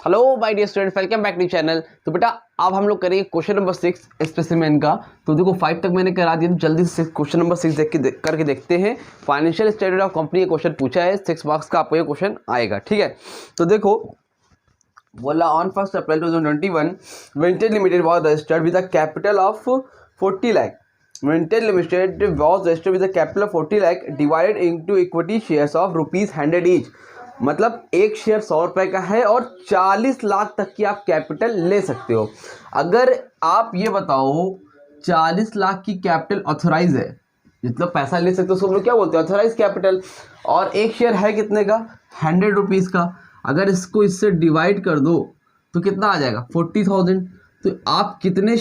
Hello my dear student, welcome back to channel. तो बेटा अब हम लोग करेंगे क्वेश्चन नंबर 6 स्पेसिमेन का। तो देखो 5 तक मैंने करा दिया, तो जल्दी से क्वेश्चन नंबर 6 करके देखते हैं। फाइनेंशियल स्टेटमेंट ऑफ कंपनी का क्वेश्चन पूछा है, 6 मार्क्स का आपको ये क्वेश्चन आएगा, ठीक है। तो देखो बोला on 1 April 2021 vintage limited was registered with a capital of 40 lakh. Vintage limited was registered with a capital of 40 lakh divided into equity shares of ₹100 each. मतलब एक शेयर 100 रुपये का है और 40 लाख तक की आप कैपिटल ले सकते हो। अगर आप ये बताओ 40 लाख की कैपिटल ऑथराइज है, जितना पैसा ले सकते हो उसको हम लोग क्या बोलते हैं, ऑथराइज कैपिटल। और एक शेयर है कितने का, 100 रुपीज़ का। अगर इसको इससे डिवाइड कर दो तो कितना आ जाएगा, 40,000। तो आप कितने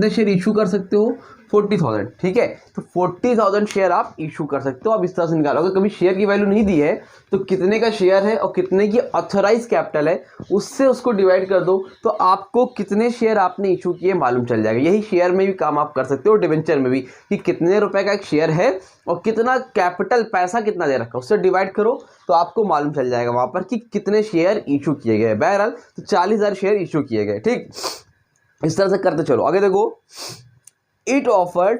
शेयर इशू कर सकते हो, 40,000, ठीक है। तो 40,000 शेयर आप इशू कर सकते हो। आप इस तरह से निकालो, अगर कभी शेयर की वैल्यू नहीं दी है तो कितने का शेयर है और कितने की ऑथराइज कैपिटल है, उससे उसको डिवाइड कर दो तो आपको कितने शेयर आपने इशू किए मालूम चल जाएगा। यही शेयर में भी काम आप कर सकते हो, डिवेंचर में भी, कि कितने रुपए का एक शेयर है और कितना कैपिटल, पैसा कितना दे रखा, उससे डिवाइड करो तो आपको मालूम चल जाएगा वहां पर कि कितने शेयर इशू किए गए। बहरहाल तो 40,000 शेयर इशू किए गए, ठीक। इस तरह से करते चलो आगे। देखो it offered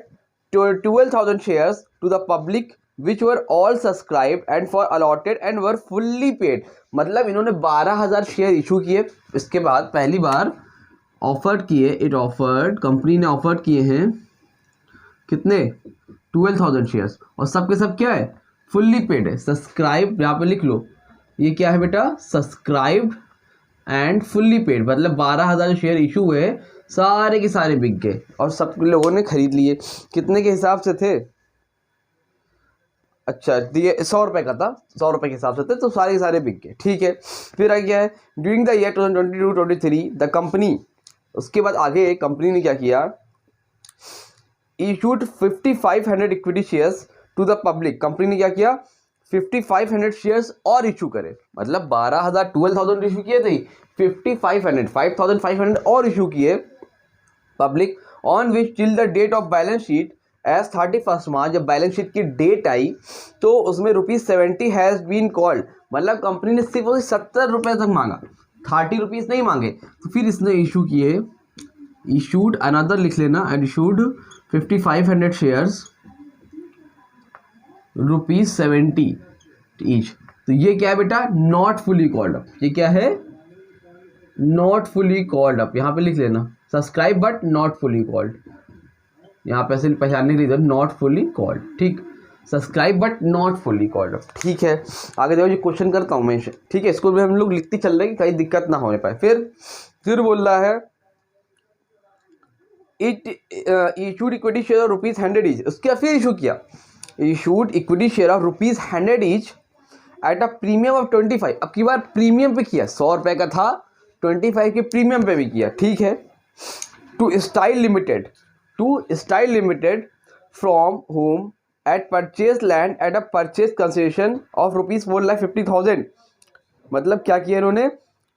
12,000 shares to the public which were all subscribed and for allotted and were fully paid। मतलब इन्होंने 12,000 शेयर इशू किए। इसके बाद पहली बार ऑफर्ड किए, कंपनी ने ऑफर्ड किए हैं कितने, 12,000 शेयर्स, और सबके सब क्या है, फुल्ली पेड है। सब्सक्राइब यहाँ पे लिख लो, ये क्या है बेटा, सब्सक्राइब्ड एंड फुल्ली पेड। मतलब 12,000 शेयर इशू हुए, सारे के सारे बिक गए और सब लोगों ने खरीद लिए। कितने के हिसाब से थे, अच्छा ये 100 रुपये का था, 100 रुपये के हिसाब से थे, तो सारे के सारे बिक गए, ठीक है। फिर आ गया है during the year 2022-23 the company. उसके बाद आगे कंपनी ने क्या किया, issued 5500 equity shares to the public. Company ने क्या किया, 5500 शेयर्स और इशू करे। मतलब 12,000 इशू किए थे, 5500 और इशू किए public. On which till the date of balance sheet as 31 March, जब बैलेंस शीट की डेट आई तो उसमें ₹70 हैज़ बीन कॉल्ड। मतलब कंपनी ने सिर्फ 70 रुपये तक मांगा, 30 रुपीज़ नहीं मांगे। तो फिर इसने इशू किए, इशूड अनदर लिख लेना, एंड इशूड 5500 शेयर्स ₹70 ईच। तो ये क्या है बेटा, नॉट फुली कॉल्ड अप। ये क्या है, नॉट फुली कॉल्ड अप। यहाँ पे लिख लेना subscribe but not fully called, यहाँ पे ऐसे पहचानने के लिए नॉट फुली कॉल्ड, ठीक। Subscribe but not fully called up, ठीक है। आगे देखो, ये क्वेश्चन करता हूँ मैं, ठीक है। इसको भी हम लोग लिखते चल रहे हैं कि कहीं दिक्कत ना होने पाए। फिर बोल रहा है it issued equity share of ₹100 each. उसके फिर इशू किया, issued equity share of ₹100 each at a premium of 25। अब की बार प्रीमियम पे किया, 100 रुपये का था, 25 के प्रीमियम पे भी किया, ठीक है। To style limited from home at purchase land at a purchase consideration of ₹4,50,000। मतलब क्या किया इन्होंने,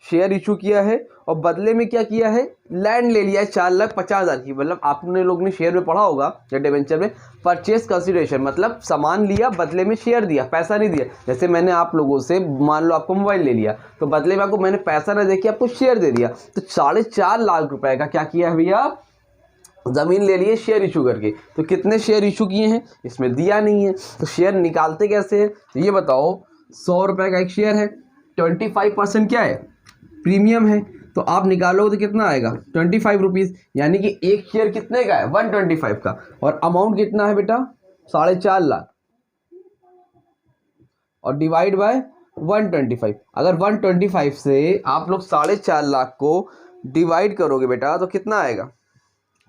शेयर इशू किया है और बदले में क्या किया है, लैंड ले लिया है 4,50,000 की। मतलब आपने लोग ने शेयर में पढ़ा होगा या डिवेंचर में, परचेज कंसिडरेशन मतलब सामान लिया, बदले में शेयर दिया, पैसा नहीं दिया। जैसे मैंने आप लोगों से, मान लो आपको मोबाइल ले लिया, तो बदले में आपको मैंने पैसा ना दे के आपको शेयर दे दिया। तो 4.5 लाख रुपए का क्या किया है भैया, जमीन ले लिए शेयर इशू करके। तो कितने शेयर इशू किए हैं, इसमें दिया नहीं है। तो शेयर निकालते कैसे हैं, तो ये बताओ, 100 रुपये का एक शेयर है, 25% क्या है, प्रीमियम है। तो आप निकालोगे तो कितना आएगा, 25 रुपीज़। यानी कि एक शेयर कितने का है, 125 का। और अमाउंट कितना है बेटा, 4.5 लाख, और डिवाइड बाय 125। अगर 125 से आप लोग 4.5 लाख को डिवाइड करोगे बेटा तो कितना आएगा,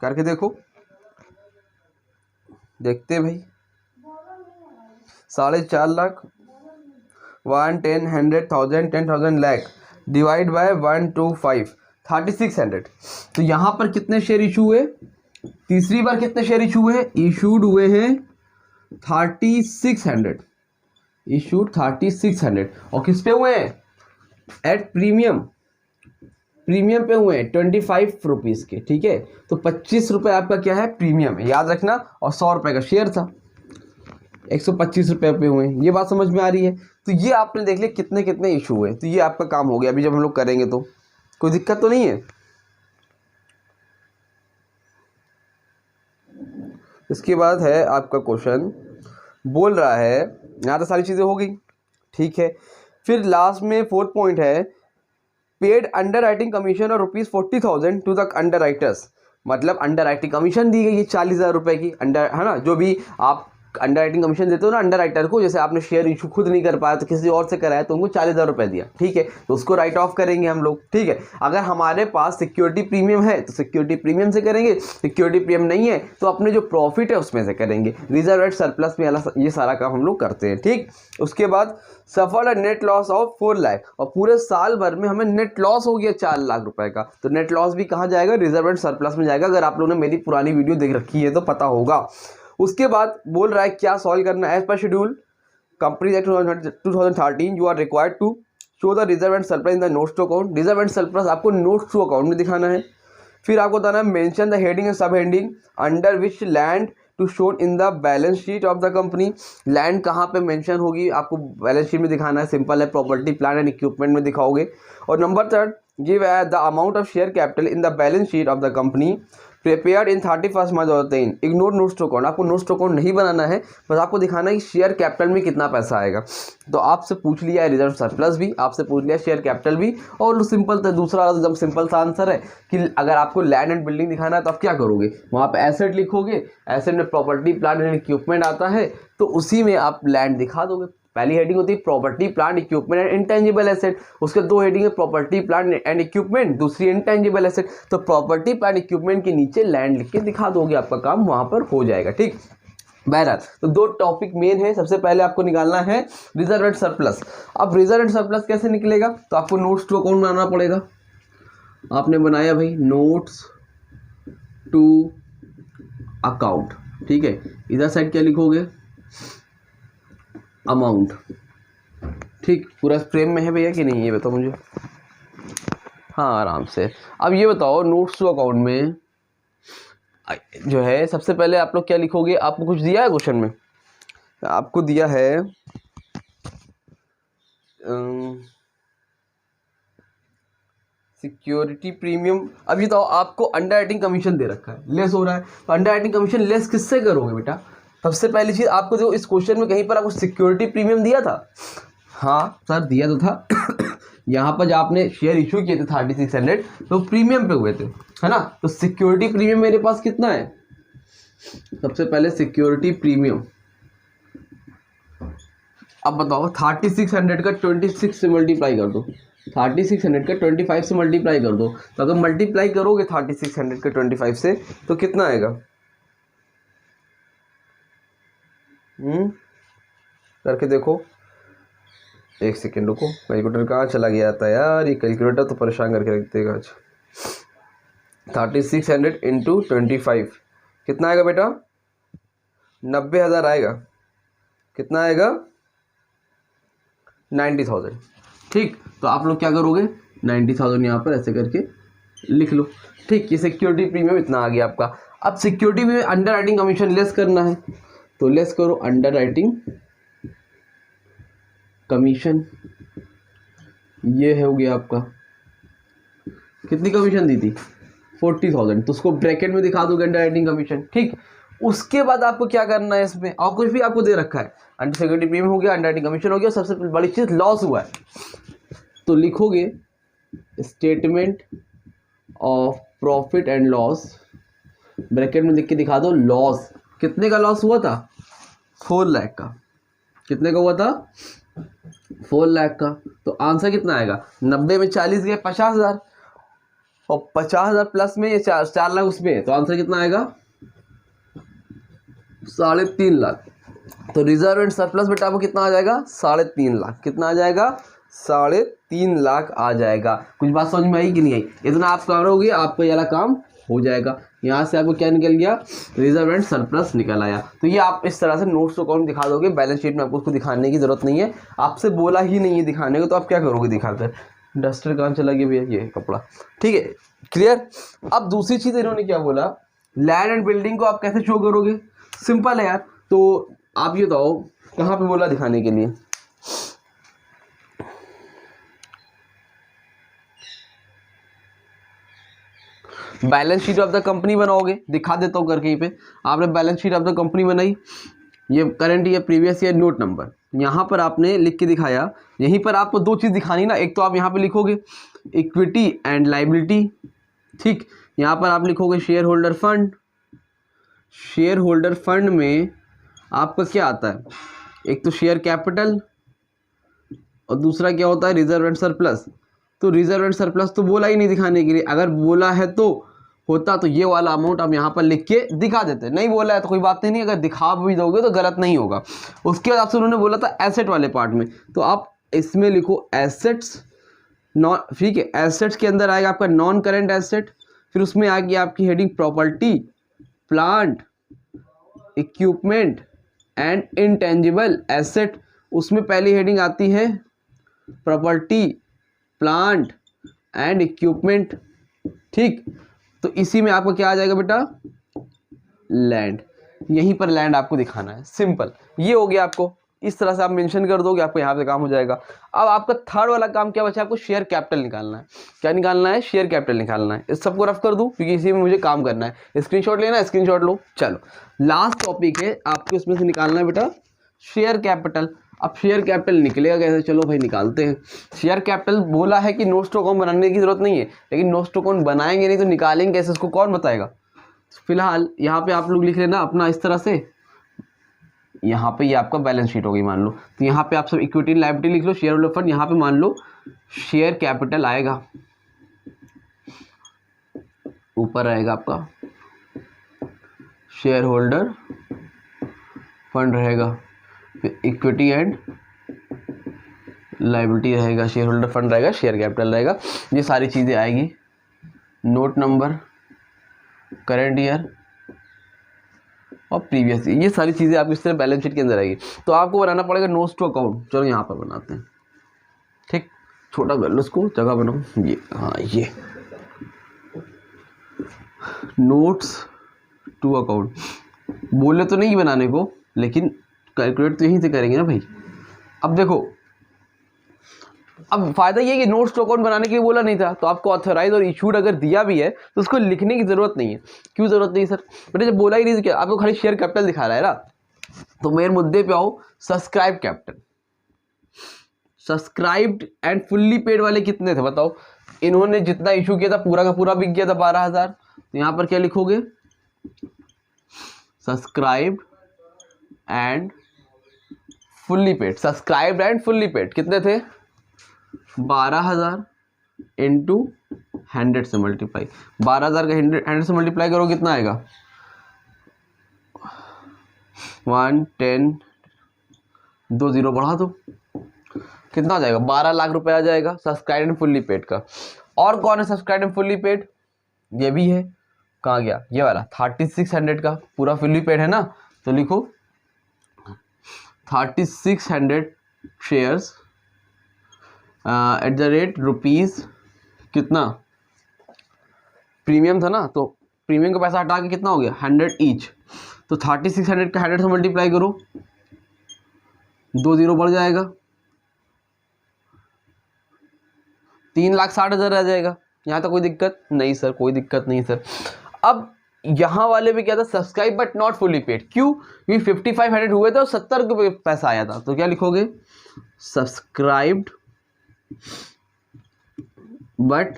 करके देखो, देखते भाई। 4.5 लाख, 1, 10, 100,000, 10,000 लाख डिवाइड बाय 125, 3600। तो यहाँ पर कितने शेयर इशू हुए, तीसरी बार कितने शेयर इशू हुए, इशूड हुए हैं 3600, इशूड 3600। और किस पे हुए हैं, एट प्रीमियम पे हुए हैं 25 रुपीज़ के, ठीक है। तो 25 रुपये आपका क्या है, प्रीमियम है, याद रखना। और 100 रुपये का शेयर था, 125 रुपये पे हुए हैं। ये बात समझ में आ रही है। तो ये आपने देख लिया कितने कितने इशू हुए, तो ये आपका काम हो गया। अभी जब हम लोग करेंगे तो कोई दिक्कत तो नहीं है। इसके बाद है आपका क्वेश्चन, बोल रहा है यहाँ तो सारी चीज़ें हो गई, ठीक है। फिर लास्ट में 4th पॉइंट है, पेड अंडर राइटिंग कमीशन और ₹40,000 टू द अंडर राइटर्स। मतलब अंडर राइटिंग कमीशन दी गई है 40,000 रुपये की, अंडर है ना, जो भी आप अंडर राइटिंग कमीशन देते हो ना अंडर राइटर को, जैसे आपने शेयर इशू खुद नहीं कर पाया तो किसी और से कराया तो उनको 40,000 रुपये दिया, ठीक है, तो उसको राइट ऑफ करेंगे हम लोग, ठीक है। अगर हमारे पास सिक्योरिटी प्रीमियम है तो सिक्योरिटी प्रीमियम से करेंगे, सिक्योरिटी प्रीमियम नहीं है तो अपने जो प्रॉफिट है उसमें से करेंगे। रिजर्व एंड सरप्लस में ये सारा काम हम लोग करते हैं, ठीक। उसके बाद सफर नेट लॉस ऑफ 4 लाख, और पूरे साल भर में हमें नेट लॉस हो गया 4 लाख रुपए का, तो नेट लॉस भी कहाँ जाएगा, रिजर्व एंड सरप्लस में जाएगा। अगर आप लोगों ने मेरी पुरानी वीडियो देख रखी है तो पता होगा। उसके बाद बोल रहा है क्या सॉल्व करना है, as per schedule company act 2013 you are required to show the reserve and surplus in the notes to account. Reserve and surplus आपको नोट्स टू अकाउंट में दिखाना है। फिर आपको बताना है mention the heading and sub heading under which land to shown in the balance sheet of the company. Land कहाँ पे मेंशन होगी आपको बैलेंस शीट में दिखाना है, सिंपल है, प्रॉपर्टी प्लांट एंड इक्विपमेंट में दिखाओगे। और number 3 give the amount of share capital in the balance sheet of the company prepared in 31 March 2023। Ignore notes to account, आपको नोट्स टू अकाउंट नहीं बनाना है, बस आपको दिखाना है कि शेयर कैपिटल में कितना पैसा आएगा। तो आपसे पूछ लिया है रिजर्व सरप्लस भी, आपसे पूछ लिया शेयर कैपिटल भी, और सिंपल था दूसरा एकदम सिंपल सा आंसर है कि अगर आपको लैंड एंड बिल्डिंग दिखाना है तो आप क्या करोगे, वहाँ पे एसेट लिखोगे, एसेट में प्रॉपर्टी प्लांट एंड इक्विपमेंट आता है तो उसी में आप लैंड दिखा दोगे। पहली हेडिंग होती है property plant equipment and intangible asset, उसके 2 हेडिंग है प्रॉपर्टी प्लांट एंड इक्विपमेंट, दूसरी इंटेंजिबल एसेट। तो प्रॉपर्टी प्लांट इक्विपमेंट के नीचे लैंड लिख के दिखा दोगे, आपका काम वहां पर हो जाएगा, ठीक। बहरहाल तो 2 टॉपिक मेन है। सबसे पहले आपको निकालना है रिजर्व एंड सरप्लस। अब रिजर्व एंड सरप्लस कैसे निकलेगा, तो आपको नोट्स टू अकाउंट बनाना पड़ेगा। आपने बनाया भाई नोट्स टू अकाउंट, ठीक है। इधर साइड क्या लिखोगे, अमाउंट, ठीक। पूरा फ्रेम में है भैया कि नहीं ये बताओ मुझे, हाँ आराम से। अब ये बताओ नोट्स टू अकाउंट में जो है सबसे पहले आप लोग क्या लिखोगे, आपको कुछ दिया है क्वेश्चन में, आपको दिया है सिक्योरिटी प्रीमियम। अब ये तो आपको अंडर राइटिंग कमीशन दे रखा है, लेस हो रहा है, तो अंडर राइटिंग कमीशन लेस किससे करोगे बेटा। सबसे पहली चीज़ आपको जो इस क्वेश्चन में कहीं पर आपको सिक्योरिटी प्रीमियम दिया था, हाँ सर दिया तो था यहाँ पर जब आपने शेयर इशू किए थे 3600 तो प्रीमियम पे हुए थे, है ना। तो सिक्योरिटी प्रीमियम मेरे पास कितना है, सबसे पहले सिक्योरिटी प्रीमियम, अब बताओ 3600 का 26 से मल्टीप्लाई कर दो, 3600 का 25 से मल्टीप्लाई कर दो। तो अगर मल्टीप्लाई करोगे 3600 का 25 से तो कितना आएगा, करके देखो, एक सेकेंड रुको, कैलकुलेटर कहाँ चला गया था यार, ये कैलकुलेटर तो परेशान करके रख देगा आज। 3600 इंटू 25 कितना आएगा बेटा, 90,000 आएगा। कितना आएगा, 90,000, ठीक। तो आप लोग क्या करोगे, 90,000 यहाँ पर ऐसे करके लिख लो, ठीक। ये सिक्योरिटी प्रीमियम इतना आ गया आपका। अब सिक्योरिटी में अंडर राइटिंग कमीशन लेस करना है, तो लेस करो अंडर राइटिंग कमीशन, ये हो गया आपका, कितनी कमीशन दी थी 40,000, तो उसको ब्रैकेट में दिखा दोगे अंडर राइटिंग कमीशन, ठीक। उसके बाद आपको क्या करना है, इसमें और कुछ भी आपको दे रखा है, अंडर सिक्योरिटी प्रीमियम हो गया, अंडर राइटिंग कमीशन हो गया, सबसे बड़ी चीज लॉस हुआ है, तो लिखोगे statement of profit and loss, bracket में लिख के दिखा दो लॉस। कितने का लॉस हुआ था, 4 लाख का। कितने का हुआ था, 4 लाख का। तो आंसर कितना आएगा, 90 में 40 गए 50,000, और 50,000 प्लस में ये 4 लाख उसमें है, तो आंसर कितना आएगा 3.5 लाख। तो रिजर्व एंड सरप्लस बेटा आपको कितना आ जाएगा, 3.5 लाख। कितना आ जाएगा, 3.5 लाख आ जाएगा। कुछ बात समझ में आई कि नहीं आई, इतना आप करोगे आपका ये वाला काम हो जाएगा। यहाँ से आपको क्या निकल गया, रिजर्व एंड सरप्लस निकल आया। तो ये आप इस तरह से नोट्स टू अकाउंट दिखा दोगे, बैलेंस शीट में आपको उसको दिखाने की जरूरत नहीं है, आपसे बोला ही नहीं है दिखाने को, तो आप क्या करोगे दिखाकर। डस्टर कहाँ चला गया भैया, ये कपड़ा, ठीक है, क्लियर। अब दूसरी चीज़ इन्होंने क्या बोला, लैंड एंड बिल्डिंग को आप कैसे शो करोगे, सिंपल है यार। तो आप ये बताओ कहाँ पे बोला दिखाने के लिए, balance sheet of the company बनाओगे, दिखा देता हूँ करके। यहीं पे आपने balance sheet of the company बनाई, ये current year, previous year, note number, यहाँ पर आपने लिख के दिखाया। यहीं पर आपको दो चीज़ दिखानी ना, एक तो आप यहाँ पे लिखोगे इक्विटी एंड लाइबिलिटी, ठीक। यहाँ पर आप लिखोगे share holder fund. Share holder fund में आपका क्या आता है, एक तो शेयर कैपिटल और दूसरा क्या होता है रिजर्व एंड सरप्लस। तो रिजर्व एंड सरप्लस तो बोला ही नहीं दिखाने के लिए, अगर बोला है तो होता तो ये वाला अमाउंट आप यहाँ पर लिख के दिखा देते, नहीं बोला है तो कोई बात नहीं, अगर दिखा भी दोगे तो गलत नहीं होगा। उसके बाद आपसे उन्होंने बोला था एसेट वाले पार्ट में, तो आप इसमें लिखो एसेट्स, नॉन, ठीक है। एसेट्स के अंदर आएगा आपका नॉन करेंट एसेट, फिर उसमें आ गया आपकी heading property, plant, equipment and intangible asset. उसमें पहली हेडिंग आती है प्रॉपर्टी, प्लांट एंड इक्विपमेंट, ठीक। तो इसी में आपका क्या आ जाएगा बेटा, लैंड। यहीं पर लैंड आपको दिखाना है, सिंपल। ये हो गया, आपको इस तरह से आप मेंशन कर दोगे, आपको यहाँ पे काम हो जाएगा। अब आपका थर्ड वाला काम क्या बचा, आपको शेयर कैपिटल निकालना है। क्या निकालना है, शेयर कैपिटल निकालना है। इस सबको रफ कर दूं क्योंकि इसी में मुझे काम करना है। स्क्रीनशॉट लेना है, स्क्रीनशॉट लो। चलो लास्ट टॉपिक है आपको इसमें से निकालना है बेटा शेयर कैपिटल। अब शेयर कैपिटल निकलेगा कैसे, चलो भाई निकालते हैं। शेयर कैपिटल बोला है कि नो स्टॉक अकाउंट बनाने की जरूरत नहीं है, लेकिन नो स्टॉक अकाउंट बनाएंगे नहीं तो निकालेंगे कैसे, इसको कौन बताएगा। फिलहाल यहाँ पे आप लोग लिख लेना अपना इस तरह से। यहाँ पे ये आपका बैलेंस शीट होगी मान लो, तो यहाँ पे आप सब इक्विटी लायबिलिटी लिख लो, शेयर होल्डर फंड। यहाँ पे मान लो शेयर कैपिटल आएगा, ऊपर आएगा आपका शेयर होल्डर फंड रहेगा, फिर इक्विटी एंड लायबिलिटी रहेगा, शेयर होल्डर फंड रहेगा, शेयर कैपिटल रहेगा। ये सारी चीज़ें आएगी, नोट नंबर, करंट ईयर और प्रीवियस ईयर, ये सारी चीज़ें आपकी इस तरह बैलेंस शीट के अंदर आएगी। तो आपको बनाना पड़ेगा नोट्स टू अकाउंट। चलो यहाँ पर बनाते हैं, ठीक। छोटा कर लो उसको, जगह बनाओ। ये हाँ, ये नोट्स टू अकाउंट बोले तो नहीं बनाने को, लेकिन कैलकुलेट तो यहीं से करेंगे ना भाई। अब देखो, अब फायदा ये है कि नोट्स टू अकाउंट बनाने के लिए बोला नहीं था, तो आपको ऑथराइज और इशूड अगर दिया भी है तो उसको लिखने की जरूरत नहीं है। क्यों जरूरत नहीं सर, बेटे जब बोला ही नहीं क्या, आपको खाली शेयर कैपिटल दिखा रहा है ना। तो मेरे मुद्दे पे आओ, subscribe capital. Subscribed and fully paid वाले कितने थे बताओ। इन्होंने जितना इशू किया था पूरा का पूरा बिक गया था 12,000। तो यहाँ पर क्या लिखोगे, subscribed and fully paid. Subscribed and fully paid कितने थे, 12,000 इंटू 100 से मल्टीप्लाई। 12,000 का 100 से मल्टीप्लाई करो कितना आएगा, 110, 2 0 बढ़ा दो, कितना आ जाएगा, 12 लाख रुपए आ जाएगा सब्सक्राइब एंड फुल्ली पेड का। और कौन है सब्सक्राइब एंड फुल्ली पेड, ये भी है। कहाँ गया ये वाला 3600 का पूरा फुल्ली पेड है ना। तो लिखो 3600 shares at the rate rupees कितना, प्रीमियम था ना, तो प्रीमियम का पैसा हटा के कितना हो गया 100 ईच। तो 3600 का 100 से मल्टीप्लाई करो, 2 0 बढ़ जाएगा, 3,60,000 आ जाएगा। यहाँ तक कोई दिक्कत नहीं सर, कोई दिक्कत नहीं सर। अब यहाँ वाले में क्या था, subscribe but not fully paid. क्यों, क्योंकि 5500 हुए थे और 70 रुपये पैसा आया था। तो क्या लिखोगे, subscribed but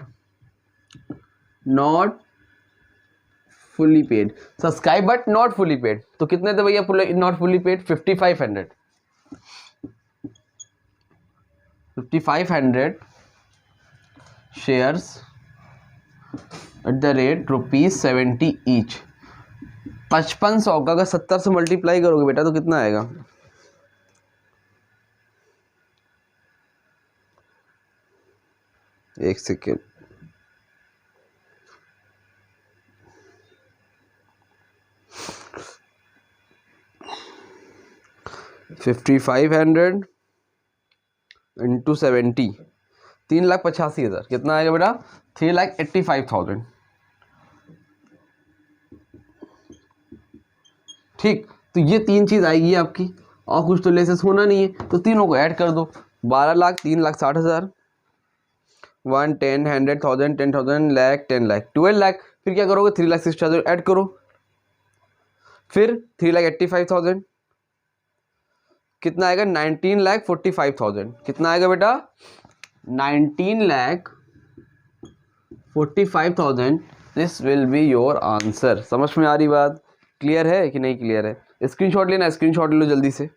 not fully paid. Subscribe but not fully paid, तो कितने थे भैया not fully paid, 5500। 5500 shares at the rate ₹70 each. 5500 का अगर 70 से मल्टीप्लाई करोगे बेटा तो कितना आएगा, एक सेकेंड, $5,500 इंटू 70, 3,85,000 कितना आएगा बेटा, 3,85,000। ठीक, तो ये तीन चीज आएगी आपकी, और कुछ तो लेसेस होना नहीं है, तो तीनों को ऐड कर दो। 12 लाख, 3,60,000, 1, 10, 100, 1000, 10,000, लाख, 10 लाख, 12 लाख। फिर क्या करोगे 3,60,000 ऐड करो, फिर 3,85,000 कितना आएगा 19,45,000 कितना आएगा बेटा 19,45,000 this will be your answer. समझ में आ रही बात, क्लियर है कि नहीं क्लियर है? स्क्रीनशॉट लेना, स्क्रीनशॉट ले लो जल्दी से,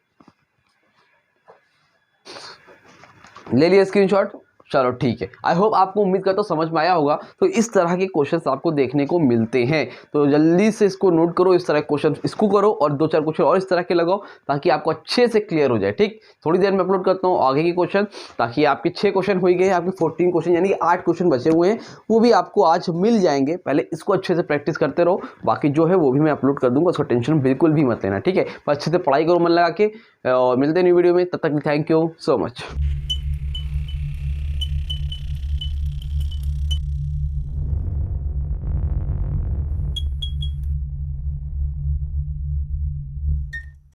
ले लिया स्क्रीनशॉट, चलो ठीक है। आई होप आपको उम्मीद करता हूँ समझ में आया होगा। तो इस तरह के क्वेश्चंस आपको देखने को मिलते हैं, तो जल्दी से इसको नोट करो, इस तरह के क्वेश्चन इसको करो और 2-4 क्वेश्चन और इस तरह के लगाओ ताकि आपको अच्छे से क्लियर हो जाए। ठीक, थोड़ी देर में अपलोड करता हूँ आगे के क्वेश्चन, ताकि आपके 6 क्वेश्चन हो गए, आपके 14 क्वेश्चन यानी कि 8 क्वेश्चन बचे हुए हैं, वो भी आपको आज मिल जाएंगे। पहले इसको अच्छे से प्रैक्टिस करते रहो, बाकी जो है वो भी मैं अपलोड कर दूंगा, उसका टेंशन बिल्कुल भी मत लेना। ठीक है, पर अच्छे से पढ़ाई करो मन लगा के, और मिलते हैं न्यू वीडियो में, तब तक थैंक यू सो मच।